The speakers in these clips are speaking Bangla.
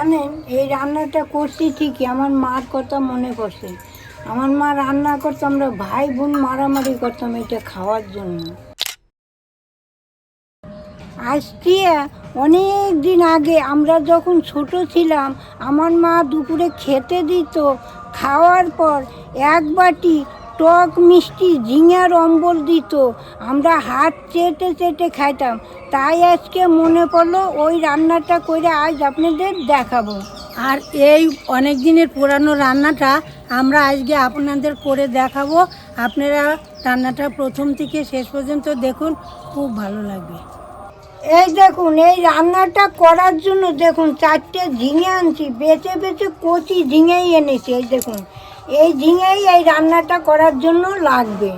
জানেন, এই রান্নাটা করছি ঠিকই, আমার মার কথা মনে পড়ছে। আমার মা রান্না করতো, আমরা ভাই বোন মারামারি করতাম এটা খাওয়ার জন্য। আজকে অনেক দিন আগে আমরা যখন ছোট ছিলাম, আমার মা দুপুরে খেতে দিত, খাওয়ার পর এক বাটি টক মিষ্টি ঝিঙার অম্বল দিত, আমরা হাত চেটে চেটে খাইতাম। তাই আজকে মনে পড়লো ওই রান্নাটা করে আজ আপনাদের দেখাবো। আর এই অনেক দিনের পুরানো রান্নাটা আমরা আজকে আপনাদের করে দেখাবো। আপনারা রান্নাটা প্রথম থেকে শেষ পর্যন্ত দেখুন, খুব ভালো লাগবে। এই দেখুন, এই রান্নাটা করার জন্য দেখুন 4টে ঝিঙে আনছি, বেছে বেছে কচি ঝিঙেই এনেছি। এই দেখুন, এই ঝিঙেই এই রান্নাটা করার জন্য লাগবে।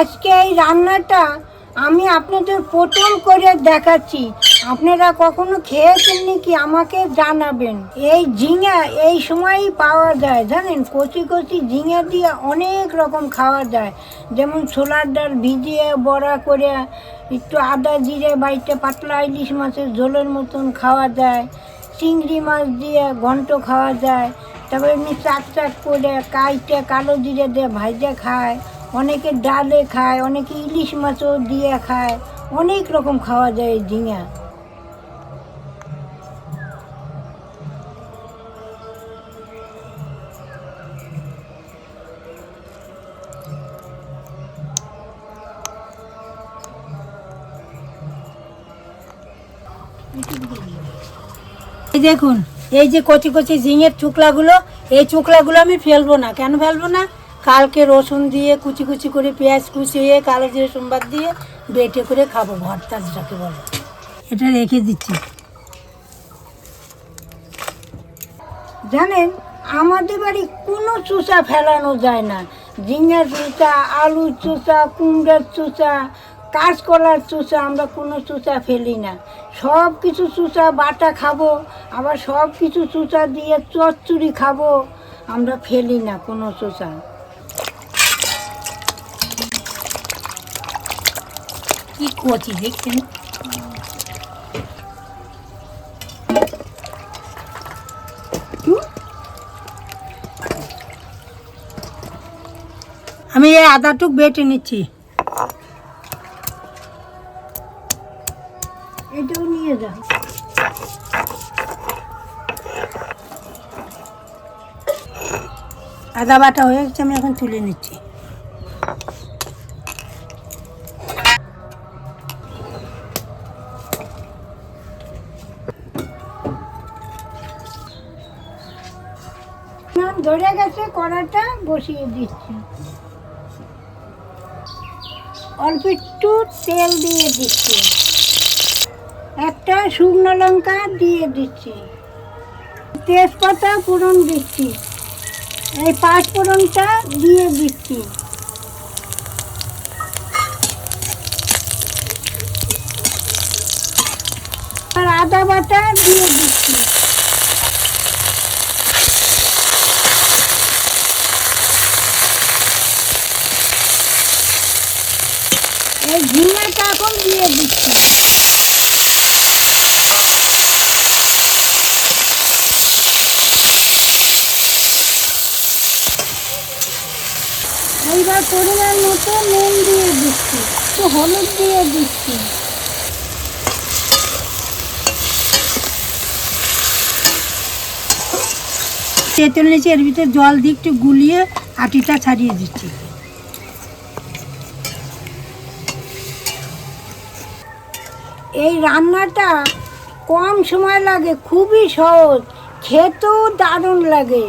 আজকে এই রান্নাটা আমি আপনাদের প্রথম করে দেখাচ্ছি। আপনারা কখনো খেয়েছেন নাকি আমাকে জানাবেন। এই ঝিঙা এই সময়ই পাওয়া যায়, জানেন, কচি কচি ঝিঙা দিয়ে অনেক রকম খাওয়া যায়। যেমন ছোলার ডাল ভিজিয়ে বড়া করে একটু আদা জিরে বাইটে পাতলা ইলিশ মাছের ঝোলের মতন খাওয়া যায়। চিংড়ি মাছ দিয়ে ঘন্ট খাওয়া যায়। তারপরে এমনি চাক চাক করে কাইটে কালো জিরে দিয়ে ভাজা খায়। অনেকে ডালে খায়, অনেকে ইলিশ মাছও দিয়ে খায়। অনেক রকম খাওয়া যায় এই ঝিঙা। এই দেখুন, এই যে কচি কচি ঝিঙের চুকলাগুলো, এই চুকলাগুলো আমি ফেলবো না। কেন ফেলবো না? কালকে রসুন দিয়ে কুচি কুচি করে পেঁয়াজ কুচিয়ে কালো জিরে সোমবার দিয়ে বেটে করে খাবো, ভর্তা যেটাকে বলে। এটা রেখে দিচ্ছি। জানেন, আমাদের বাড়ি কোনো চুষা ফেলানো যায় না। ঝিঙার চুষা, আলুর চুষা, কুমড়ার চুষা, কাঁচকলার চুষা, আমরা কোনো চুষা ফেলি না। সব কিছু চুষা বাটা খাবো, আবার সব কিছু চুষা দিয়ে চচ্চড়ি খাবো। আমরা ফেলি না কোনো চুষা। কি কচি দেখছেন? আমি এই আদাটুক বেটে নিচ্ছি। এটাও নিয়ে যাও। আদা বাটা হয়ে গেছে, আমি এখন তুলে নিচ্ছি। ধরে গেছে, কড়াটা বসিয়ে দিচ্ছি। অল্প একটু তেল দিয়ে দিচ্ছি, একটা শুকনো লঙ্কা দিয়ে দিচ্ছি, তেজপাতা ফোড়ন দিচ্ছি, এই 5 ফোড়নটা দিয়ে দিচ্ছি। আর আদা বাটা দিয়ে দিচ্ছি। এই ঝিঙাটা এখন দিয়ে দিচ্ছি। এইবার পরিমাণ মতো নুন দিয়ে দিচ্ছি, একটু হলুদ দিয়ে দিচ্ছি। তেঁতুল নিচে এর ভিতরে জল দিয়ে একটু গুলিয়ে আটিটা ছাড়িয়ে দিচ্ছি। এই রান্নাটা কম সময় লাগে, খুবই সহজ, খেতেও দারুণ লাগে।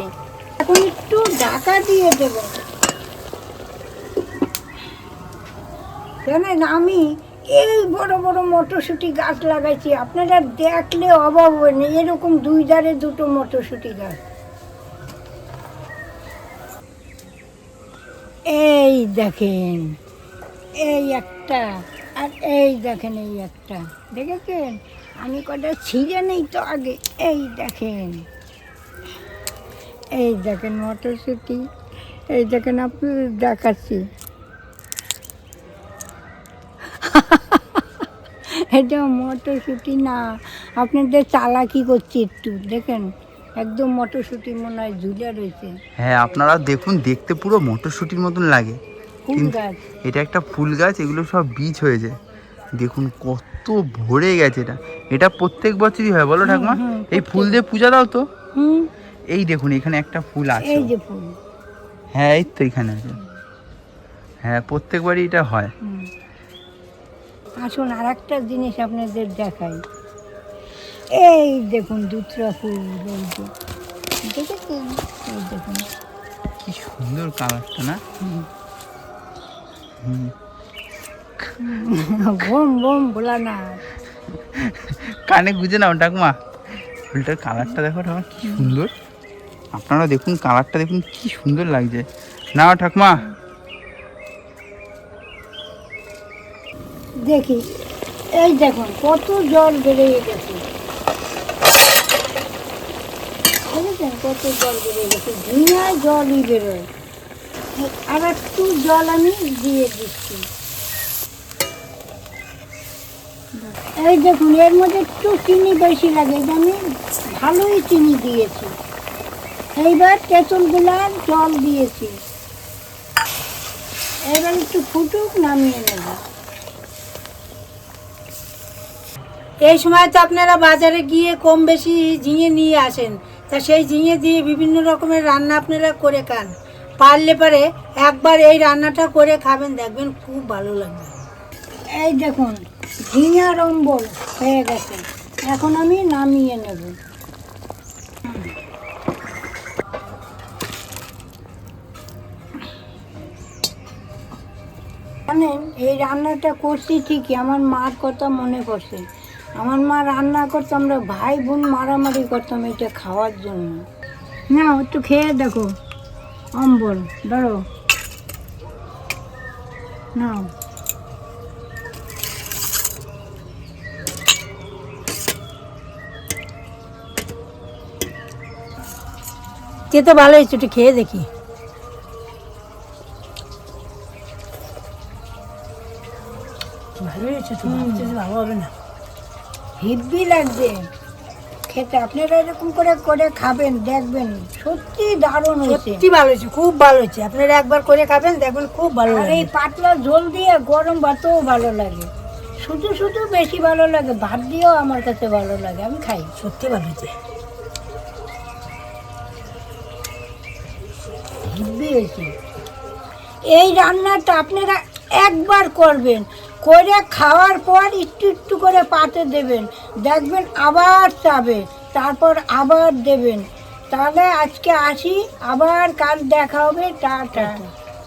এখন একটু ঢাকা দিয়ে দেব। জানেন, আমি এই বড় বড় মটরশুঁটি গাছ লাগাইছি, আপনারা দেখলে অভাব হবে না। এরকম 2 ধারে 2টো মটরশুঁটি গাছ। এই দেখেন, এই একটা, আর এই দেখেন এই একটা, দেখেছেন? আমি কটা ছিঁড়ে নেই তো আগে। এই দেখেন, এই দেখেন মটরশুঁটি, এই দেখেন আপনাদের দেখাচ্ছি। এটা মটরশুঁটি না, আপনাদের চালাকি করছি একটু, দেখেন একদম মটরশুঁটি মনে হয় ঝুলে রয়েছে। হ্যাঁ, আপনারা দেখুন, দেখতে পুরো মটরশুঁটির মতন লাগে। ফুল কিন্তু গাছ। এটা একটা ফুল গাছ, এগুলো সব বীজ হয়েছে। দেখুন কত ভরে গেছে এটা। এটা প্রত্যেক বছরই হয় বলো ঠাকুমা? এই ফুল দিয়ে পূজা দাও তো। হুম, এই দেখুন এখানে একটা ফুল আছে। এই যে ফুল। হ্যাঁ, এই তো এখানে আছে। হ্যাঁ, প্রত্যেকবারই এটা হয়। হুম। আসুন আর একটা জিনিস আপনাদের দেখাই। এই দেখুন দুধরা ফুল, এই যে দেখেছেন? এই দেখুন। কি সুন্দর কালারটা না? হুম। বোম বোম বলা না। কানে গুঁজে নাও ঠাকুমা। ফুলটার কালারটা দেখো ঠাকুমা, কি সুন্দর। আপনারা দেখুন কালারটা, দেখুন কি সুন্দর লাগছে। নাও ঠাকুমা। দেখি, এই দেখুন কত জল বেরিয়ে গেছে, দেখেছেন কত জল বেরিয়ে গেছে, ঝিঙায় জলই বেরোয়। আর একটু জল আমি দিয়ে দিচ্ছি। এই দেখুন এর মধ্যে একটু চিনি বেশি লাগে, এটা আমি ভালোই চিনি দিয়েছি। এইবার তেঁতুলগুলার জল দিয়েছি, এবার একটু ফুটুক, নামিয়ে নেব। এই সময় তো আপনারা বাজারে গিয়ে কম বেশি ঝিঙে নিয়ে আসেন, তা সেই ঝিঙে দিয়ে বিভিন্ন রকমের রান্না আপনারা করে খান। পারলে পারে একবার এই রান্নাটা করে খাবেন, দেখবেন খুব ভালো লাগবে। এই দেখুন ঝিঙার অম্বল হয়ে গেছে, এখন আমি নামিয়ে নেব। জানেন এই রান্নাটা করছি ঠিকই, আমার মার কথা মনে পড়ছে। আমার মা রান্না করতো, আমরা ভাই বোন মারামারি করতাম এটা খাওয়ার জন্য। না একটু খেয়ে দেখো, অম্বল ধরো, নাও। খেতে ভালো হয়েছে, একটু খেয়ে দেখি। ভালো হয়েছে তো, ভালো হবে না? হিব্বি লাগবে খেতে, আপনারা এরকম করে করে খাবেন, দেখবেন সত্যি দারুণ হয়েছে। সত্যি ভালো হয়েছে, খুব ভালো হয়েছে। আপনারা একবার করে খাবেন, দেখবেন খুব ভালো আর লাগে। এই পাতলা ঝোল দিয়ে গরম ভাতও ভালো লাগে, শুধু শুধু বেশি ভালো লাগে, ভাত দিয়েও আমার কাছে ভালো লাগে, আমি খাই। সত্যি ভালো হয়েছে। হিব্বি হয়েছে। এই রান্নাটা আপনারা একবার করবেন, করে খাওয়ার পর একটু একটু করে পাতে দেবেন, দেখবেন আবার চাবে, তারপর আবার দেবেন। তাহলে আজকে আসি, আবার কাল দেখা হবে, টাটা।